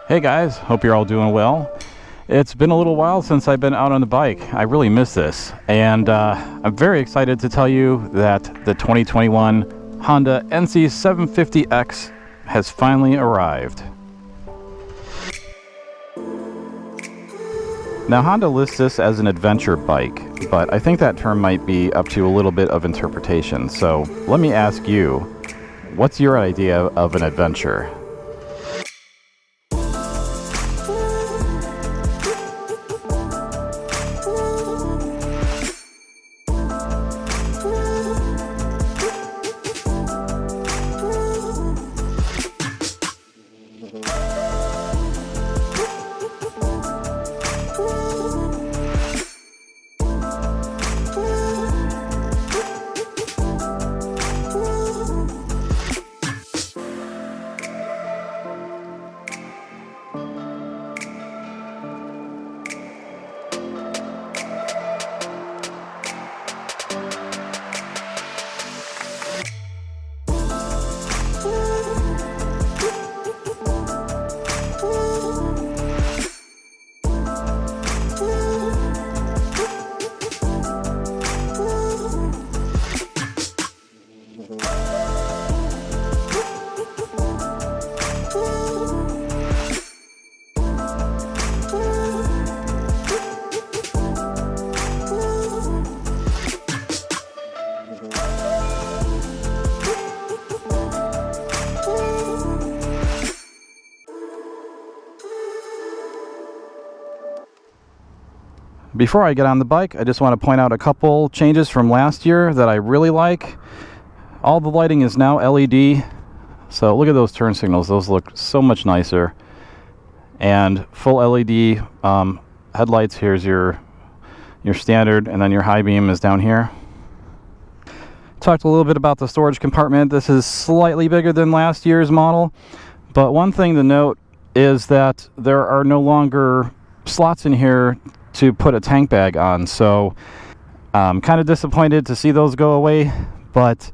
Hey guys, hope you're all doing well. It's been a little while since I've been out on the bike. I really miss this, and I'm very excited to tell you that the 2021 Honda NC750X has finally arrived. Now Honda lists this as an adventure bike, but I think that term might be up to a little bit of interpretation. So let me ask you, what's your idea of an adventure? Before I get on the bike, I just want to point out a couple changes from last year that I really like. All the lighting is now LED, so look at those turn signals. Those look so much nicer. And full LED headlights. Here's your standard, and then your high beam is down here. Talked a little bit about the storage compartment. This is slightly bigger than last year's model, but one thing to note is that there are no longer slots in here to put a tank bag on, so I'm kind of disappointed to see those go away, but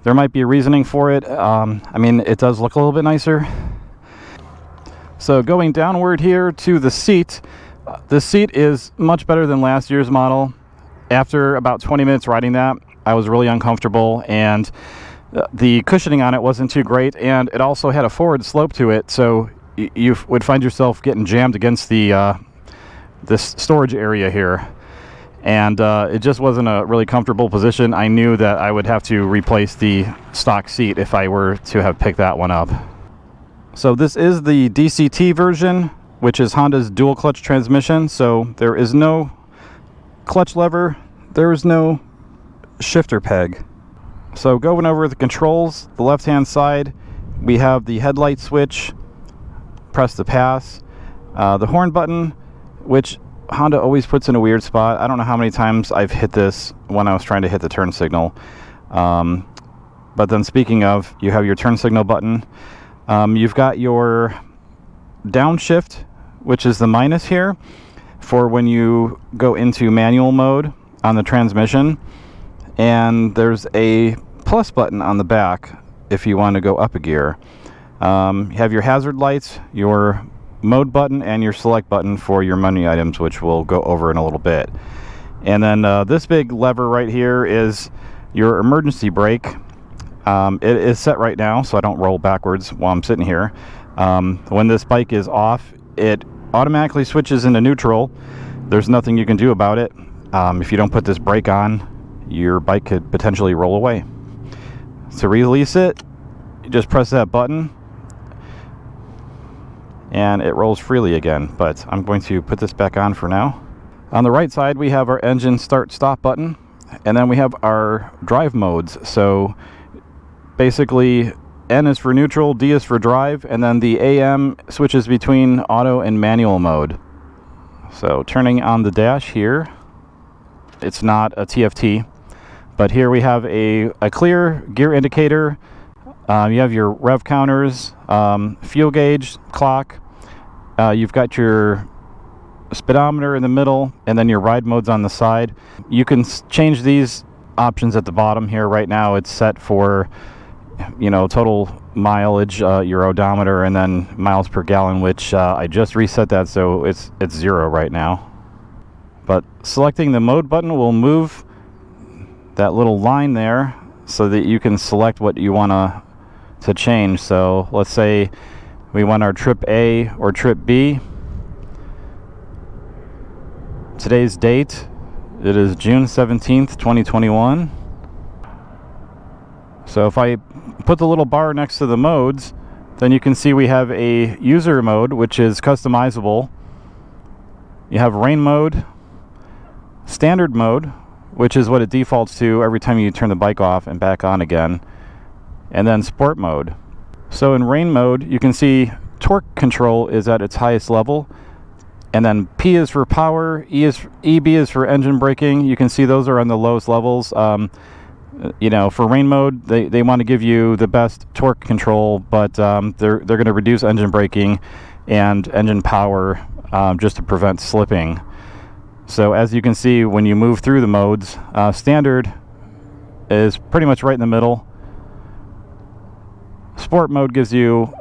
there might be a reasoning for it. I mean, it does look a little bit nicer. So going downward here to the seat, the seat is much better than last year's model. After about 20 minutes riding that, I was really uncomfortable, and the cushioning on it wasn't too great, and it also had a forward slope to it, so you would find yourself getting jammed against this storage area here, and it just wasn't a really comfortable position. I knew that I would have to replace the stock seat if I were to have picked that one up. So this is the DCT version, which is Honda's dual clutch transmission. So there is no clutch lever, there is no shifter peg. So going over the controls, the left hand side, we have the headlight switch, press to pass, the horn button, which Honda always puts in a weird spot. I don't know how many times I've hit this when I was trying to hit the turn signal. But then speaking of, you have your turn signal button. You've got your downshift, which is the minus here, for when you go into manual mode on the transmission. And there's a plus button on the back if you want to go up a gear. You have your hazard lights, your mode button, and your select button for your menu items, which we'll go over in a little bit. And then this big lever right here is your emergency brake. It is set right now, so I don't roll backwards while I'm sitting here. When this bike is off, it automatically switches into neutral. There's nothing you can do about it. If you don't put this brake on, your bike could potentially roll away. To release it, you just press that button and it rolls freely again, but I'm going to put this back on for now. On the right side, we have our engine start stop button, and then we have our drive modes. So basically, N is for neutral, D is for drive, and then the AM switches between auto and manual mode. So turning on the dash here, it's not a TFT, but here we have a clear gear indicator. You have your rev counters, fuel gauge, clock. You've got your speedometer in the middle, and then your ride modes on the side. You can change these options at the bottom here. Right now it's set for you know, total mileage, your odometer, and then miles per gallon, which I just reset that, so it's 0 right now. But selecting the mode button will move that little line there so that you can select what you want to change. So let's say we want our trip A or trip B. Today's date, it is June 17th, 2021. So if I put the little bar next to the modes, then you can see we have a user mode, which is customizable. You have rain mode, standard mode, which is what it defaults to every time you turn the bike off and back on again, and then sport mode. So in rain mode, you can see torque control is at its highest level, and then P is for power, EB is for engine braking. You can see those are on the lowest levels. You know, for rain mode, they want to give you the best torque control, but they're going to reduce engine braking and engine power just to prevent slipping. So as you can see, when you move through the modes, standard is pretty much right in the middle. Sport mode gives you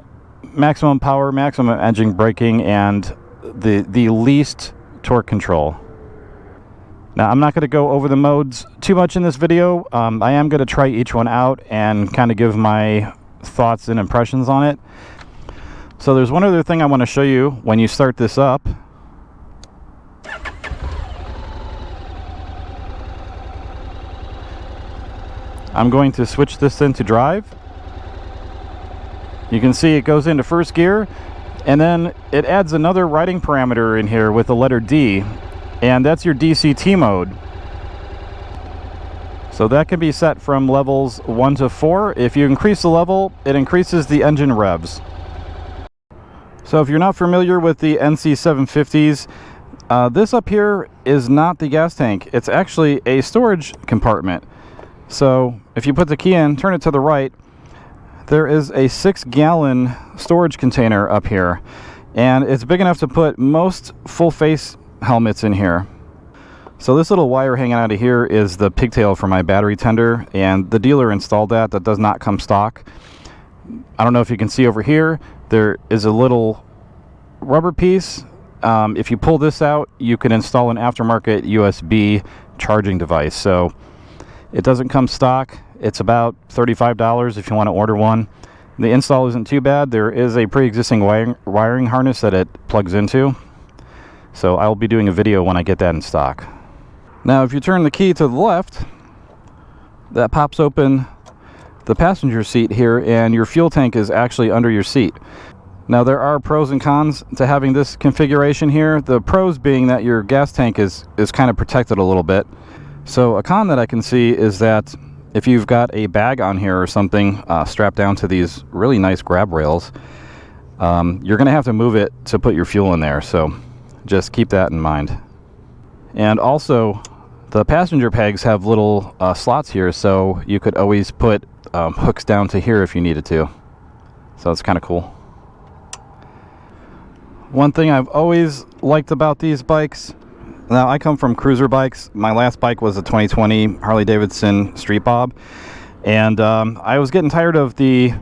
maximum power, maximum engine braking, and the least torque control. Now, I'm not going to go over the modes too much in this video. I am going to try each one out and kind of give my thoughts and impressions on it. So there's one other thing I want to show you when you start this up. I'm going to switch this into drive. You can see it goes into first gear, and then it adds another riding parameter in here with the letter D, and that's your DCT mode. So that can be set from levels 1 to 4. If you increase the level, it increases the engine revs. So if you're not familiar with the NC750s, this up here is not the gas tank. It's actually a storage compartment. So if you put the key in, turn it to the right, there is a 6-gallon storage container up here, and it's big enough to put most full face helmets in here. So this little wire hanging out of here is the pigtail for my battery tender, and the dealer installed that. That does not come stock. I don't know if you can see over here, there is a little rubber piece. If you pull this out, you can install an aftermarket USB charging device. So it doesn't come stock. It's about $35 if you want to order one. The install isn't too bad. There is a pre-existing wiring harness that it plugs into. So I'll be doing a video when I get that in stock. Now if you turn the key to the left, that pops open the passenger seat here, and your fuel tank is actually under your seat. Now there are pros and cons to having this configuration here. The pros being that your gas tank is kind of protected a little bit. So a con that I can see is that if you've got a bag on here or something strapped down to these really nice grab rails, you're going to have to move it to put your fuel in there. So just keep that in mind. And also, the passenger pegs have little slots here, so you could always put hooks down to here if you needed to. So it's kind of cool. One thing I've always liked about these bikes, now I come from cruiser bikes. My last bike was a 2020 Harley-Davidson Street Bob, and I was getting tired of the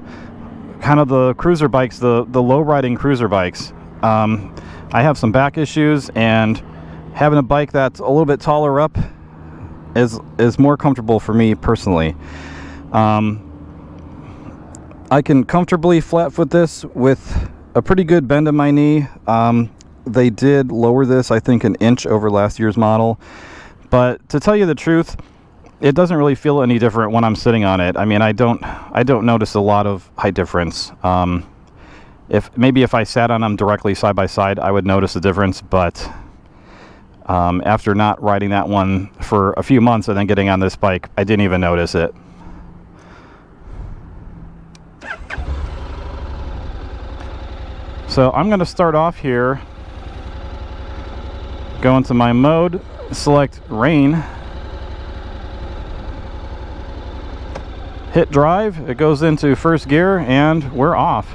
cruiser bikes, the low-riding cruiser bikes. I have some back issues, and having a bike that's a little bit taller up is more comfortable for me personally. I can comfortably flat foot this with a pretty good bend in my knee. They did lower this, I think, an inch over last year's model, but to tell you the truth, it doesn't really feel any different when I'm sitting on it. I mean, I don't notice a lot of height difference. If I sat on them directly side by side, I would notice a difference, but after not riding that one for a few months and then getting on this bike, I didn't even notice it. So I'm going to start off here, go into my mode, select rain, hit drive, it goes into first gear, and we're off.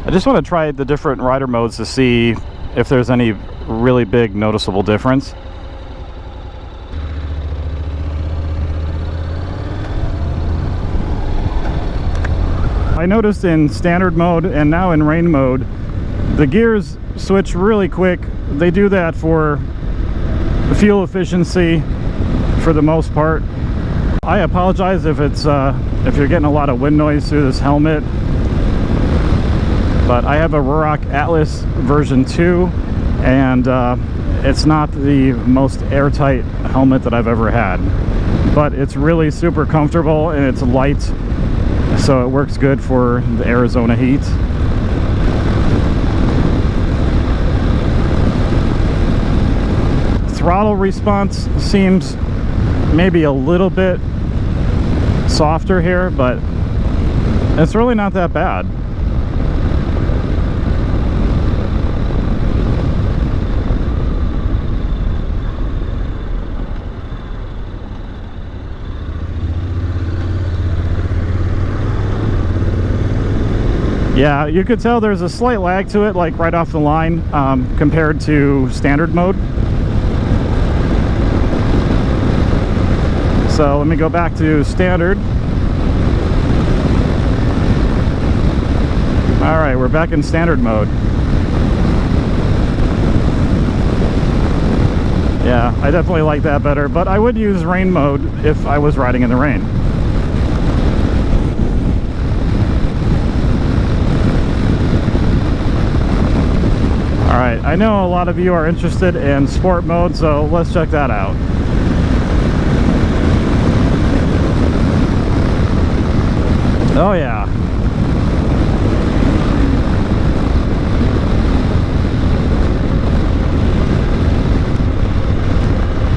I just want to try the different rider modes to see if there's any really big noticeable difference. I noticed in standard mode and now in rain mode, the gears switch really quick. They do that for fuel efficiency for the most part. I apologize if it's if you're getting a lot of wind noise through this helmet, but I have a Ruroc Atlas version 2, and it's not the most airtight helmet that I've ever had, but it's really super comfortable and it's light, so it works good for the Arizona heat. Throttle response seems maybe a little bit softer here, but it's really not that bad. Yeah, you could tell there's a slight lag to it, like right off the line, compared to standard mode. So let me go back to standard. All right, we're back in standard mode. Yeah, I definitely like that better, but I would use rain mode if I was riding in the rain. All right, I know a lot of you are interested in sport mode, so let's check that out. Oh yeah.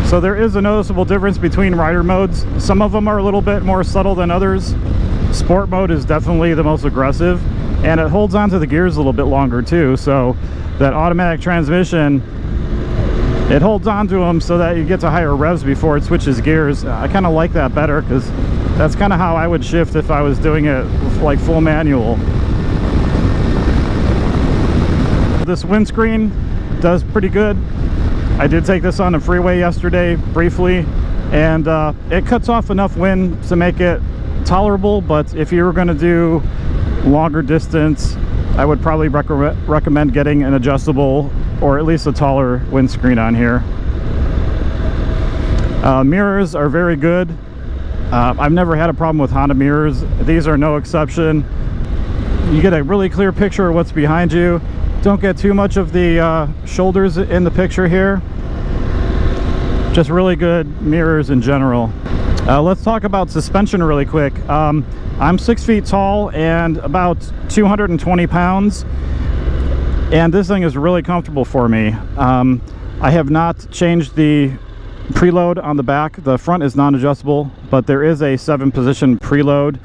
So there is a noticeable difference between rider modes. Some of them are a little bit more subtle than others. Sport mode is definitely the most aggressive, and it holds on to the gears a little bit longer too, so that automatic transmission, it holds on to them so that you get to higher revs before it switches gears. I kind of like that better, because that's kind of how I would shift if I was doing it like full manual. This windscreen does pretty good. I did take this on the freeway yesterday briefly, and it cuts off enough wind to make it tolerable, but if you were going to do longer distance, I would probably recommend getting an adjustable or at least a taller windscreen on here. Mirrors are very good. I've never had a problem with Honda mirrors. These are no exception. You get a really clear picture of what's behind you. Don't get too much of the shoulders in the picture here. Just really good mirrors in general. Let's talk about suspension really quick. I'm 6 feet tall and about 220 pounds, and this thing is really comfortable for me. I have not changed the preload on the back. The front is non-adjustable, but there is a 7-position preload.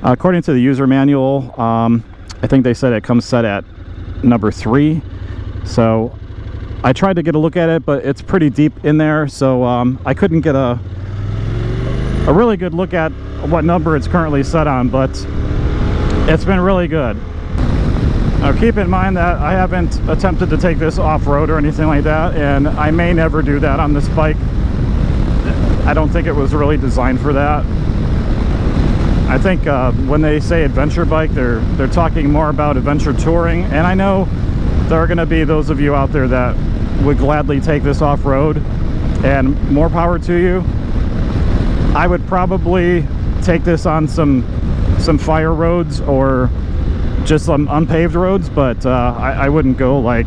According to the user manual, I think they said it comes set at number 3. So I tried to get a look at it, but it's pretty deep in there, so I couldn't get a really good look at what number it's currently set on, but it's been really good. Now keep in mind that I haven't attempted to take this off-road or anything like that, and I may never do that on this bike. I don't think it was really designed for that. I think when they say adventure bike, they're talking more about adventure touring, and I know there are going to be those of you out there that would gladly take this off-road, and more power to you. I would probably take this on some fire roads or just some unpaved roads, but I wouldn't go like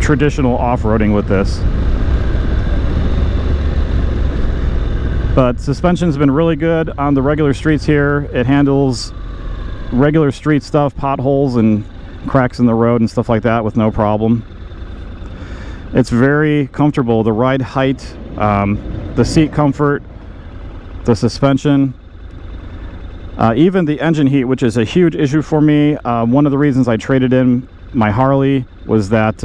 traditional off-roading with this. But suspension's been really good on the regular streets here. It handles regular street stuff, potholes and cracks in the road and stuff like that with no problem. It's very comfortable. The ride height, the seat comfort, the suspension, even the engine heat, which is a huge issue for me. One of the reasons I traded in my Harley was that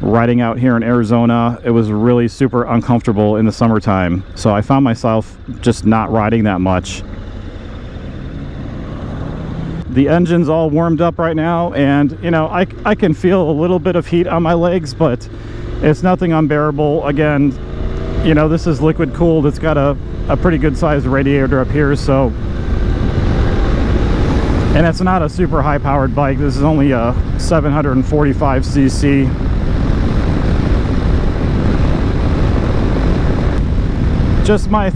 riding out here in Arizona, it was really super uncomfortable in the summertime. So I found myself just not riding that much. The engine's all warmed up right now, and you know, I can feel a little bit of heat on my legs, but it's nothing unbearable. Again, you know, this is liquid cooled. It's got a pretty good sized radiator up here, so And it's not a super high powered bike. This is only a 745cc. Just my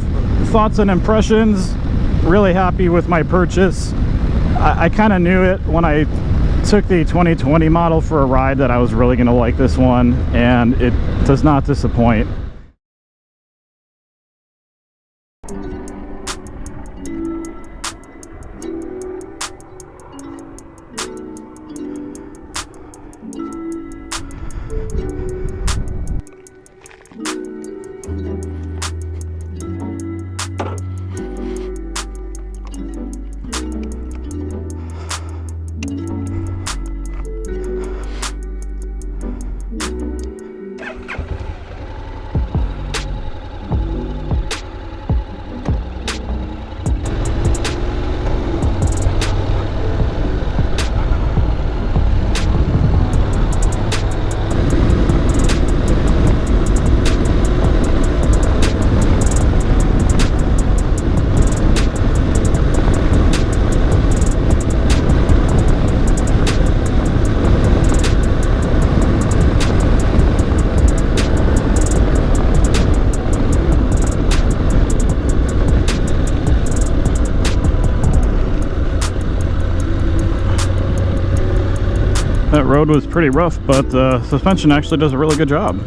thoughts and impressions. Really happy with my purchase. I kind of knew it when I took the 2020 model for a ride that I was really going to like this one, and it does not disappoint. That road was pretty rough, but the suspension actually does a really good job.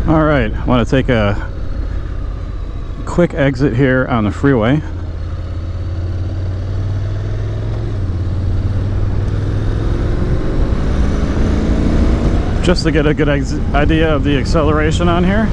All right, I want to take a quick exit here on the freeway. Just to get a good idea of the acceleration on here.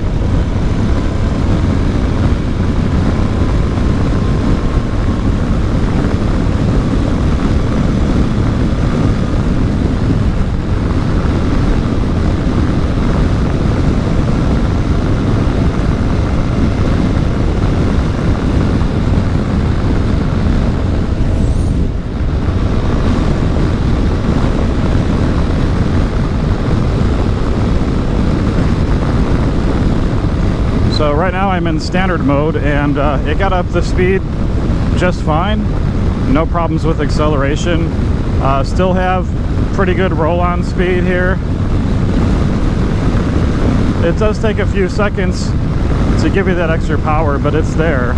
So right now I'm in standard mode, and it got up to speed just fine. No problems with acceleration. Still have pretty good roll-on speed here. It does take a few seconds to give you that extra power, but it's there.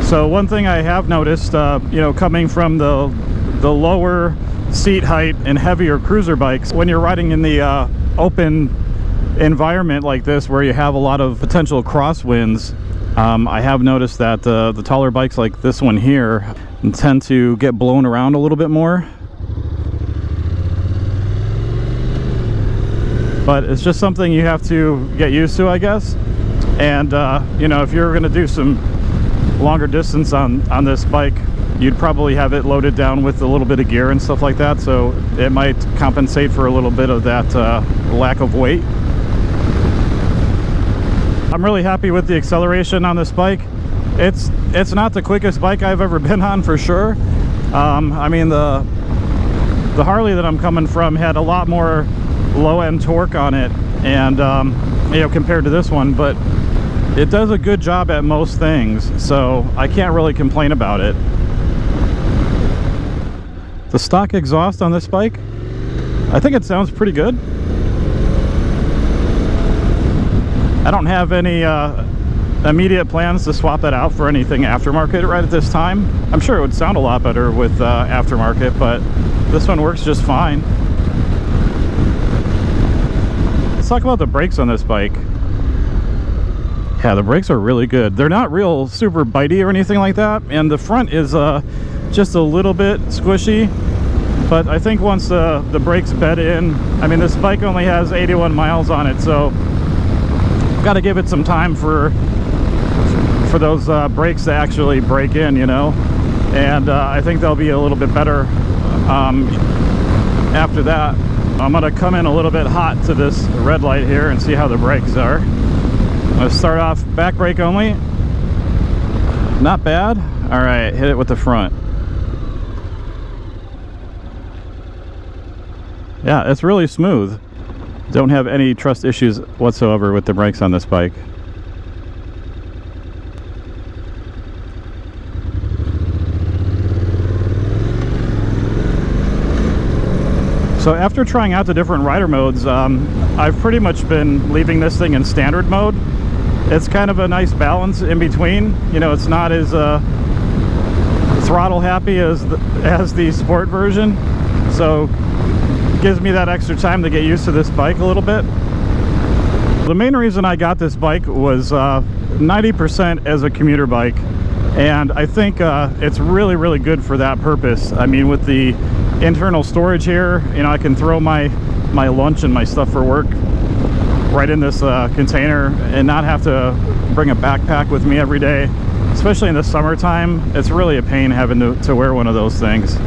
So one thing I have noticed, you know, coming from the lower seat height and heavier cruiser bikes, when you're riding in the open environment like this where you have a lot of potential crosswinds, I have noticed that the taller bikes like this one here tend to get blown around a little bit more. But it's just something you have to get used to, I guess. And you know, if you're going to do some longer distance on this bike, you'd probably have it loaded down with a little bit of gear and stuff like that, so it might compensate for a little bit of that lack of weight. I'm really happy with the acceleration on this bike. It's not the quickest bike I've ever been on, for sure. I mean, the Harley that I'm coming from had a lot more low-end torque on it, and you know, compared to this one, but it does a good job at most things, so I can't really complain about it. The stock exhaust on this bike, I think it sounds pretty good. I don't have any immediate plans to swap that out for anything aftermarket right at this time. I'm sure it would sound a lot better with aftermarket, but this one works just fine. Let's talk about the brakes on this bike. Yeah, the brakes are really good. They're not real super bitey or anything like that, and the front is just a little bit squishy, but I think once the brakes bed in, I mean, this bike only has 81 miles on it, so got to give it some time for those brakes to actually break in, you know, and I think they'll be a little bit better after that. I'm going to come in a little bit hot to this red light here and see how the brakes are. I'm going to start off back brake only. Not bad. All right, hit it with the front. Yeah, it's really smooth. Don't have any trust issues whatsoever with the brakes on this bike. So after trying out the different rider modes, I've pretty much been leaving this thing in standard mode. It's kind of a nice balance in between. You know, it's not as throttle happy as the sport version, so it gives me that extra time to get used to this bike a little bit. The main reason I got this bike was 90% as a commuter bike, and I think it's really good for that purpose. I mean, with the internal storage here, you know, I can throw my lunch and my stuff for work right in this container and not have to bring a backpack with me every day. Especially in the summertime, it's really a pain having to wear one of those things.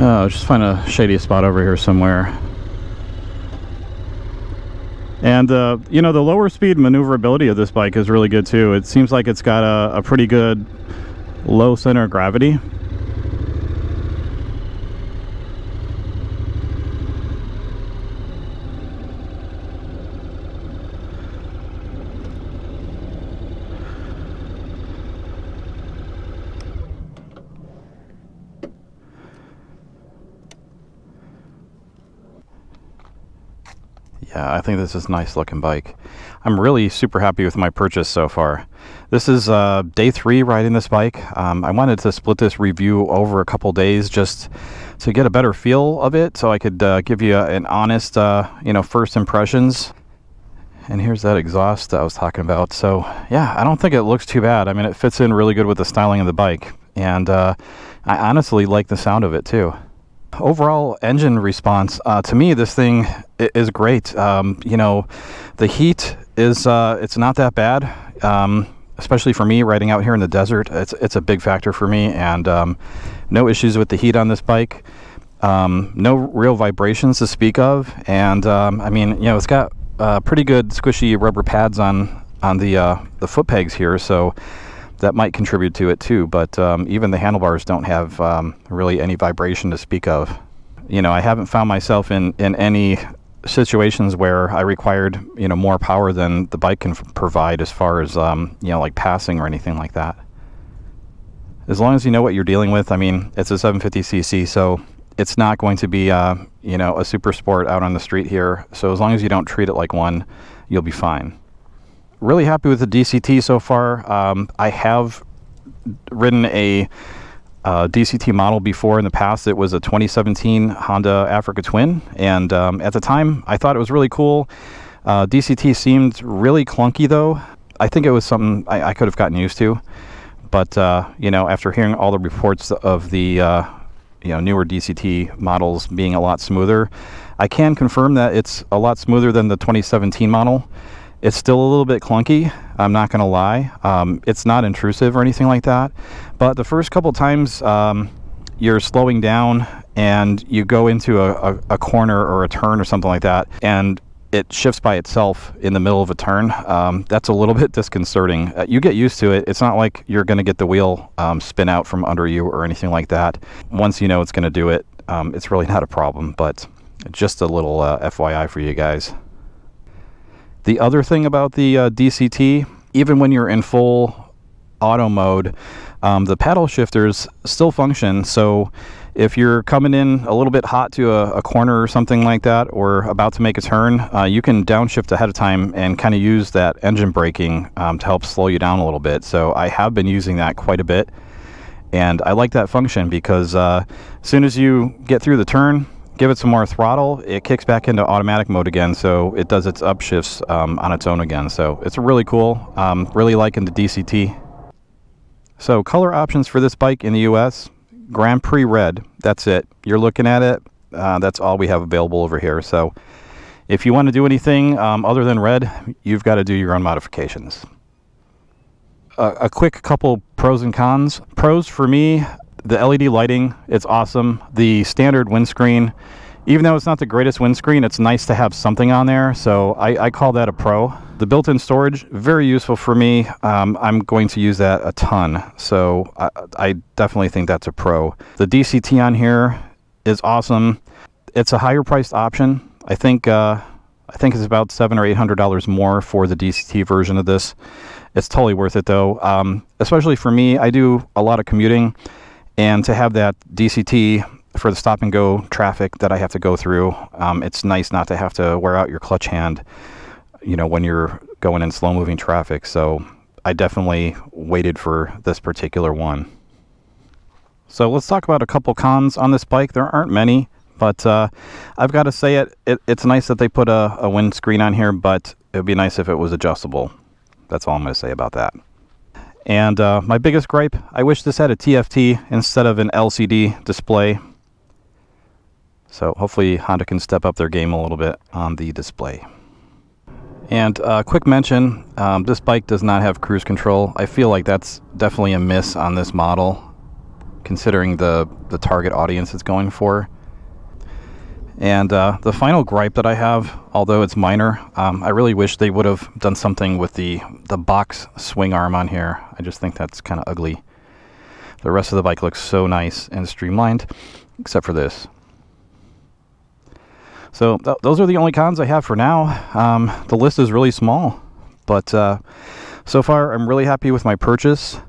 Oh, just find a shady spot over here somewhere. And you know, the lower speed maneuverability of this bike is really good too. It seems like it's got a pretty good low center of gravity. Yeah, I think this is a nice looking bike. I'm really super happy with my purchase so far. This is day 3 riding this bike. I wanted to split this review over a couple days just to get a better feel of it, so I could give you an honest, you know, first impressions. And here's that exhaust I was talking about. So yeah, I don't think it looks too bad. I mean, it fits in really good with the styling of the bike, and I honestly like the sound of it too. Overall engine response, to me, this thing is great. You know, the heat is it's not that bad, especially for me riding out here in the desert. It's a big factor for me, and no issues with the heat on this bike. No real vibrations to speak of, and I mean, you know, it's got pretty good squishy rubber pads on the foot pegs here, so that might contribute to it too, but even the handlebars don't have really any vibration to speak of. You know, I haven't found myself in any situations where I required, you know, more power than the bike can provide as far as, you know, like passing or anything like that. As long as you know what you're dealing with, I mean, it's a 750cc, so it's not going to be, you know, a super sport out on the street here. So as long as you don't treat it like one, you'll be fine. Really happy with the DCT so far. I have ridden a DCT model before in the past. It was a 2017 Honda Africa Twin, and at the time I thought it was really cool. DCT seemed really clunky though. I think it was something I could have gotten used to, but you know, after hearing all the reports of the you know, newer DCT models being a lot smoother, I can confirm that it's a lot smoother than the 2017 model. It's still a little bit clunky, I'm not gonna lie. It's not intrusive or anything like that, but the first couple times you're slowing down and you go into a corner or a turn or something like that, and it shifts by itself in the middle of a turn, that's a little bit disconcerting. You get used to it. It's not like you're gonna get the wheel spin out from under you or anything like that. Once you know it's gonna do it, it's really not a problem, but just a little FYI for you guys. The other thing about the DCT, even when you're in full auto mode, the paddle shifters still function. So if you're coming in a little bit hot to a corner or something like that, or about to make a turn, you can downshift ahead of time and kind of use that engine braking to help slow you down a little bit. So I have been using that quite a bit, and I like that function because as soon as you get through the turn, give it some more throttle, it kicks back into automatic mode again, so it does its upshifts on its own again. So it's really cool. Really liking the DCT. So color options for this bike in the US, Grand Prix Red. That's it. You're looking at it. That's all we have available over here. So if you want to do anything other than red, you've got to do your own modifications. A quick couple pros and cons. Pros for me, the LED lighting, it's awesome. The standard windscreen, even though it's not the greatest windscreen, it's nice to have something on there. So I call that a pro. The built-in storage, very useful for me. I'm going to use that a ton. So I definitely think that's a pro. The DCT on here is awesome. It's a higher priced option. I think it's about $700 or $800 more for the DCT version of this. It's totally worth it though. Especially for me, I do a lot of commuting, and to have that DCT for the stop and go traffic that I have to go through, it's nice not to have to wear out your clutch hand, you know, when you're going in slow moving traffic. So I definitely waited for this particular one. So let's talk about a couple cons on this bike. There aren't many, but I've got to say it's nice that they put a windscreen on here, but it would be nice if it was adjustable. That's all I'm going to say about that. And my biggest gripe, I wish this had a TFT instead of an LCD display. So hopefully Honda can step up their game a little bit on the display. And quick mention, this bike does not have cruise control. I feel like that's definitely a miss on this model, considering the target audience it's going for. And the final gripe that I have, although it's minor, I really wish they would have done something with the box swing arm on here. I just think that's kind of ugly. The rest of the bike looks so nice and streamlined, except for this. So those are the only cons I have for now. The list is really small, but so far I'm really happy with my purchase,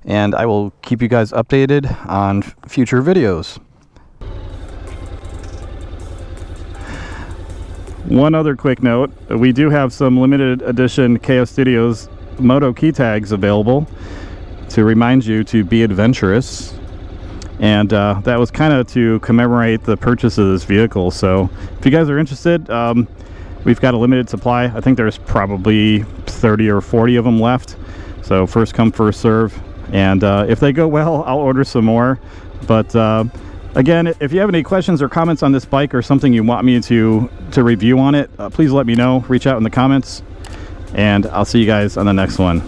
and I will keep you guys updated on future videos. One other quick note, we do have some limited edition KSSTUDIOS Moto key tags available to remind you to be adventurous. And that was kind of to commemorate the purchase of this vehicle. So if you guys are interested, we've got a limited supply. I think there's probably 30 or 40 of them left. So first come, first serve. And if they go well, I'll order some more. But again, if you have any questions or comments on this bike or something you want me to review on it, please let me know. Reach out in the comments, and I'll see you guys on the next one.